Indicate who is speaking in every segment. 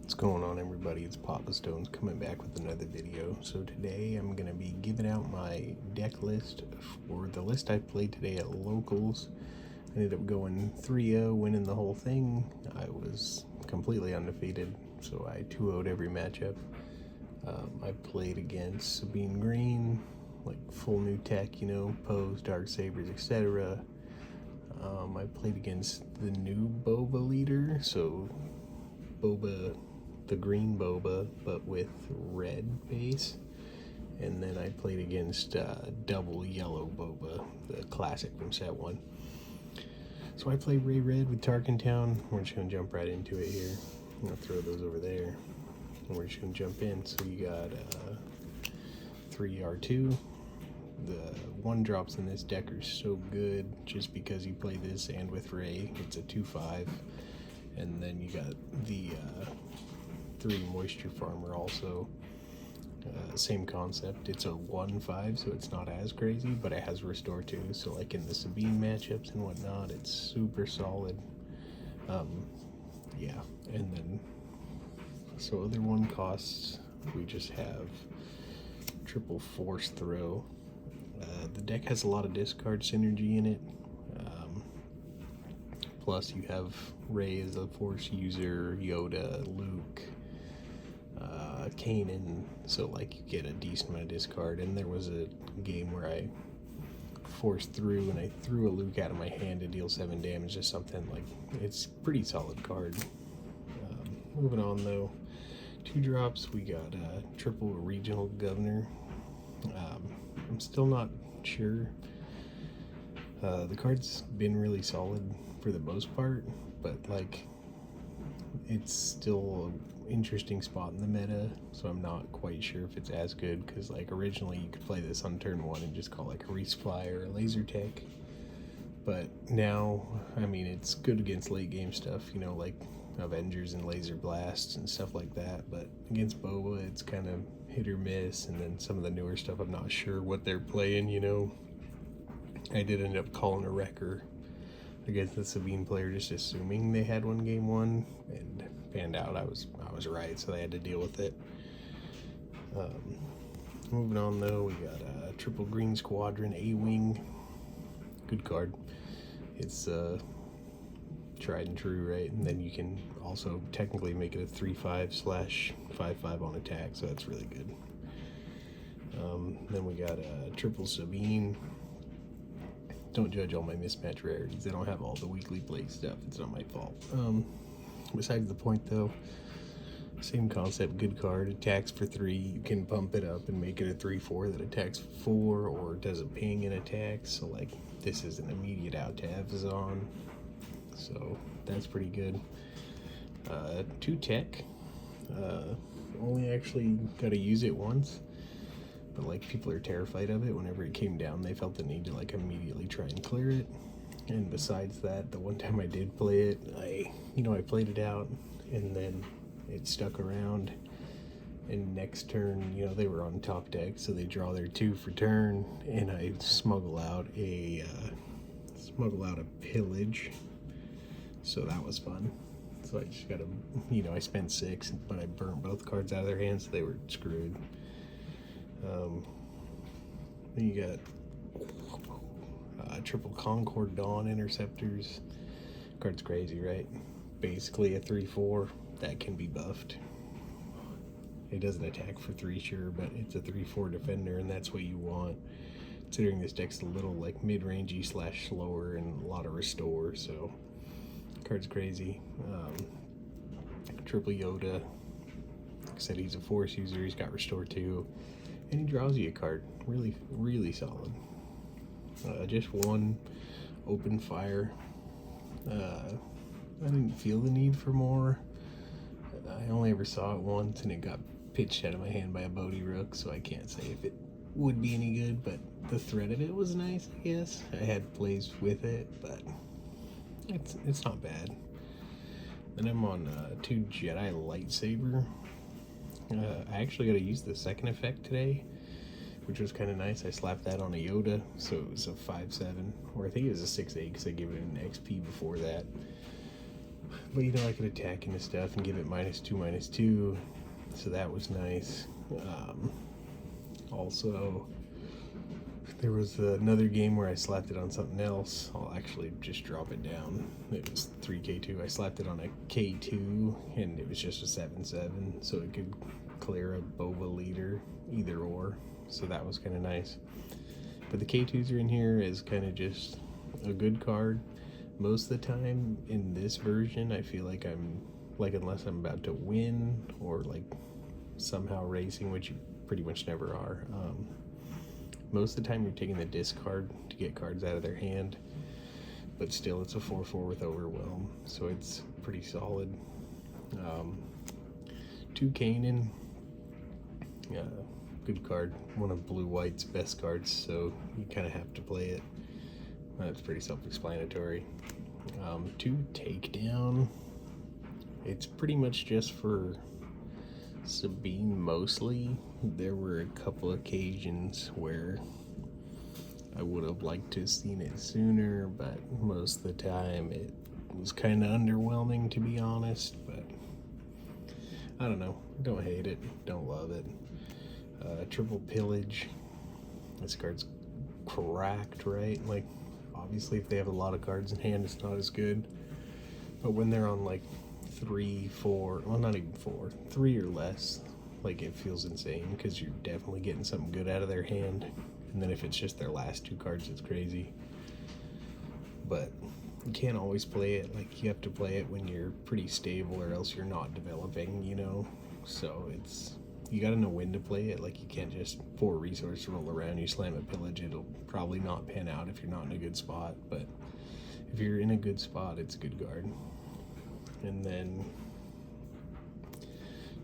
Speaker 1: What's going on, everybody? It's Papastones coming back with another video. So today I'm going to be giving out my deck list for the list I played today at locals. I ended up going 3-0, winning the whole thing. I was completely undefeated, so I 2-0'd every matchup. I played against Sabine Green, like full new tech, Pose, Dark Sabers, etc. I played against the new Boba leader, so Boba, the green Boba, but with red base. And then I played against double yellow Boba, the classic from set 1. So I played Rey Red with Tarkentown. We're just going to jump right into it here. I'm going to throw those over there. And we're just going to jump in. So you got 3 R2. The 1-drops in this deck are so good just because you play this and with Rey. It's a 2/5. And then you got the 3 Moisture Farmer also. Same concept. It's a 1/5, so it's not as crazy, but it has Restore too. So like in the Sabine matchups and whatnot, it's super solid. Yeah, and then so other 1 costs, we just have triple Force Throw. The deck has a lot of discard synergy in it. Plus you have Rey as a Force user, Yoda, Luke, Kanan, so like you get a decent amount of discard. And there was a game where I forced through and I threw a Luke out of my hand to deal 7 damage or something. Like, it's pretty solid card. Moving on though, 2 drops, we got triple Regional Governor. I'm still not sure. The card's been really solid for the most part, but like it's still an interesting spot in the meta, so I'm not quite sure if it's as good, because like originally you could play this on turn 1 and just call like a resupply or a laser tech, but now, I mean, it's good against late game stuff, like Avengers and laser blasts and stuff like that, but against Boba it's kind of hit or miss. And then some of the newer stuff, I'm not sure what they're playing. I did end up calling a wrecker against the Sabine player, just assuming they had one game 1, and panned out I was right, so they had to deal with it. Moving on though, we got a triple Green Squadron A-Wing. Good card. It's tried and true, right? And then you can also technically make it a 3/5/5/5 on attack, so that's really good. Then we got a triple Sabine. Don't judge all my mismatch rarities. I don't have all the weekly play stuff. It's not my fault. Besides the point though, same concept, good card. Attacks for 3. You can bump it up and make it a 3/4 that attacks 4 or does a ping and attacks. So like this is an immediate out to Avazon. So that's pretty good. 2 tech. Only actually got to use it once. But like people are terrified of it. Whenever it came down, they felt the need to like immediately try and clear it. And besides that, the one time I did play it, I played it out, and then it stuck around. And next turn, they were on top deck, so they draw their 2 for turn, and I smuggle out a pillage. So that was fun. So I just got to, I spent 6, but I burnt both cards out of their hands, so they were screwed. Then you got triple Concord Dawn Interceptors. Card's crazy, right? Basically a 3/4 that can be buffed. It doesn't attack for 3, sure, but it's a 3/4 defender, and that's what you want, considering this deck's a little like mid-rangey / slower and a lot of restore. So card's crazy. Triple Yoda. Like I said, he's a Force user. He's got restore too. And he draws you a card. Really, really solid. Just 1 open fire. I didn't feel the need for more. I only ever saw it once, and it got pitched out of my hand by a Bodhi Rook, so I can't say if it would be any good, but the threat of it was nice, I guess. I had plays with it, but it's not bad. Then I'm on 2 Jedi Lightsaber. I actually got to use the second effect today, which was kind of nice. I slapped that on a Yoda, so it was a 5/7, or I think it was a 6/8 because I gave it an XP before that. But you know, I could attack into stuff and give it -2/-2, so that was nice. Also, there was another game where I slapped it on something else. I'll actually just drop it down. It was 3K2. I slapped it on a K2, and it was just a 7/7, so it could clear a Bova leader, either or. So that was kind of nice. But the K2s are in here as kind of just a good card. Most of the time in this version, I feel like unless I'm about to win or like somehow racing, which you pretty much never are. Most of the time you're taking the discard to get cards out of their hand, but still it's a 4/4 with Overwhelm, so it's pretty solid. 2 Kanan, good card, one of blue-white's best cards, so you kind of have to play it. That's pretty self-explanatory. 2 Takedown, it's pretty much just for Sabine mostly. There were a couple occasions where I would have liked to have seen it sooner, but most of the time it was kind of underwhelming, to be honest. But I don't know, don't hate it, don't love it. Triple Pillage, this card's cracked, right? Like, obviously if they have a lot of cards in hand, it's not as good, but when they're on like 3, 4, well, not even 4, 3 or less, like, it feels insane because you're definitely getting something good out of their hand. And then if it's just their last 2 cards, it's crazy. But you can't always play it. Like, you have to play it when you're pretty stable, or else you're not developing, you know? So you gotta know when to play it. Like, you can't just 4 resource roll around, you slam a Pillage, it'll probably not pan out if you're not in a good spot. But if you're in a good spot, it's a good card. And then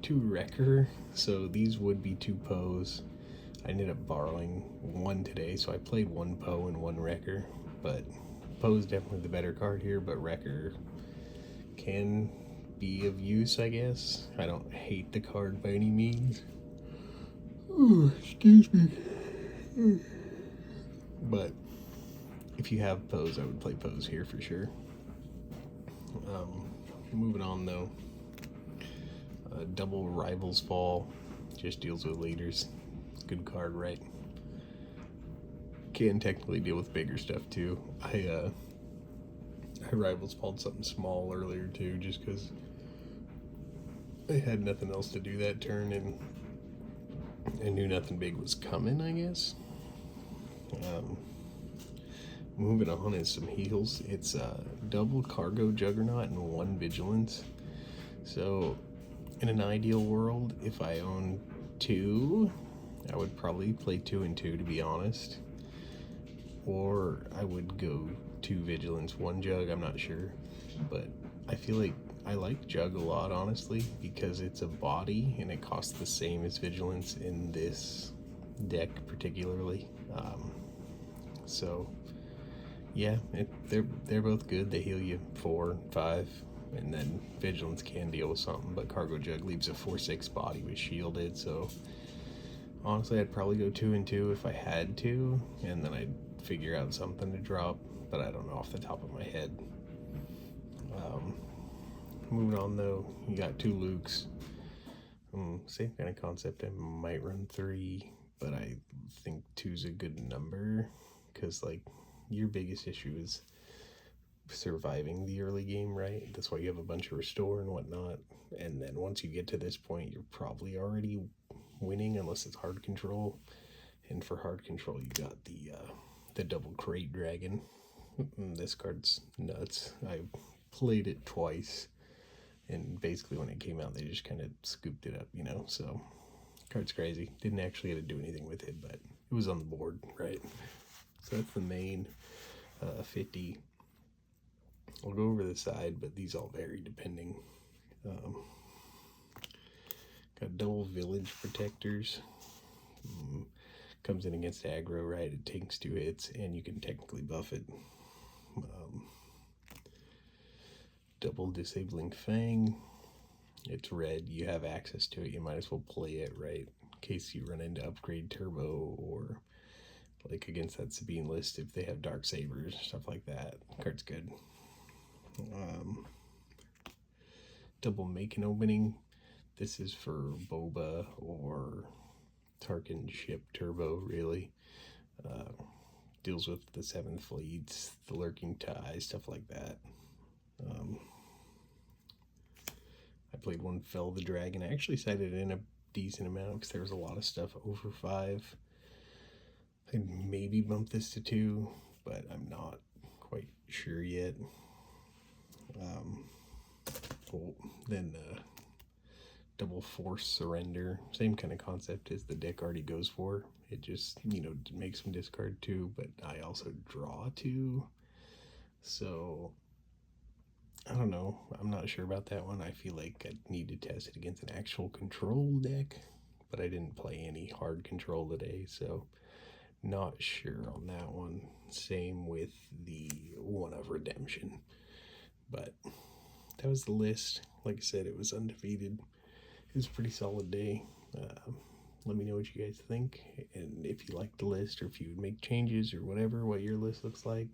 Speaker 1: 2 Wrecker, so these would be 2 Poes. I ended up borrowing 1 today, so I played 1 Poe and 1 Wrecker, but Poe's definitely the better card here, but Wrecker can be of use, I guess. I don't hate the card by any means. Ooh, excuse me. But if you have Poes, I would play Poes here for sure. Moving on though, double Rivals Fall just deals with leaders. Good card, right? Can technically deal with bigger stuff too. I Rivals Falled something small earlier too, just because I had nothing else to do that turn, and I knew nothing big was coming, I guess. Moving on is some heals. It's double Cargo Juggernaut and 1 Vigilance. So in an ideal world, if I own 2, I would probably play 2 and 2, to be honest. Or I would go 2 Vigilance, 1 Jug, I'm not sure. But I feel like I like Jug a lot, honestly, because it's a body and it costs the same as Vigilance in this deck particularly. So yeah, they're both good. They heal you 4, 5, and then Vigilance can deal with something, but Cargo Jug leaves a 4/6 body with shielded, so honestly I'd probably go 2 and 2 if I had to, and then I'd figure out something to drop, but I don't know off the top of my head. Moving on though, you got 2 Lukes. Same kind of concept. I might run 3, but I think 2's a good number, because like, your biggest issue is surviving the early game, right? That's why you have a bunch of restore and whatnot, and then once you get to this point, you're probably already winning unless it's hard control. And for hard control, you got the double Crate Dragon. This card's nuts. I played it twice, and basically when it came out, they just kind of scooped it up, you know? So card's crazy. Didn't actually get to do anything with it, but it was on the board, right? So that's the main 50. I'll go over the side, but these all vary depending. Got double Village Protectors. Comes in against aggro, right? It takes 2 hits, and you can technically buff it. Double Disabling Fang. It's red. You have access to it. You might as well play it, right? In case you run into Upgrade Turbo, or like against that Sabine list if they have Dark Sabers, stuff like that. Card's good. double make an opening. This is for Boba or Tarkin ship Turbo, really. Deals with the Seventh Fleets, the Lurking Tie, stuff like that. I played one Fell the Dragon. I actually cited in a decent amount because there was a lot of stuff over 5. I'd maybe bump this to 2, but I'm not quite sure yet. Then Double Force Surrender, same kind of concept as the deck already goes for. It just, makes them discard 2, but I also draw 2. So I don't know. I'm not sure about that one. I feel like I need to test it against an actual control deck, but I didn't play any hard control today, so not sure on that one. Same with the one of Redemption. But that was the list. Like I said, it was undefeated. It was a pretty solid day. Let me know what you guys think, and if you like the list or if you would make changes or whatever, what your list looks like,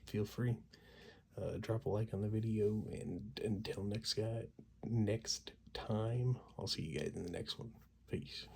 Speaker 1: feel free. Drop a like on the video, and until next time, I'll see you guys in the next one. Peace.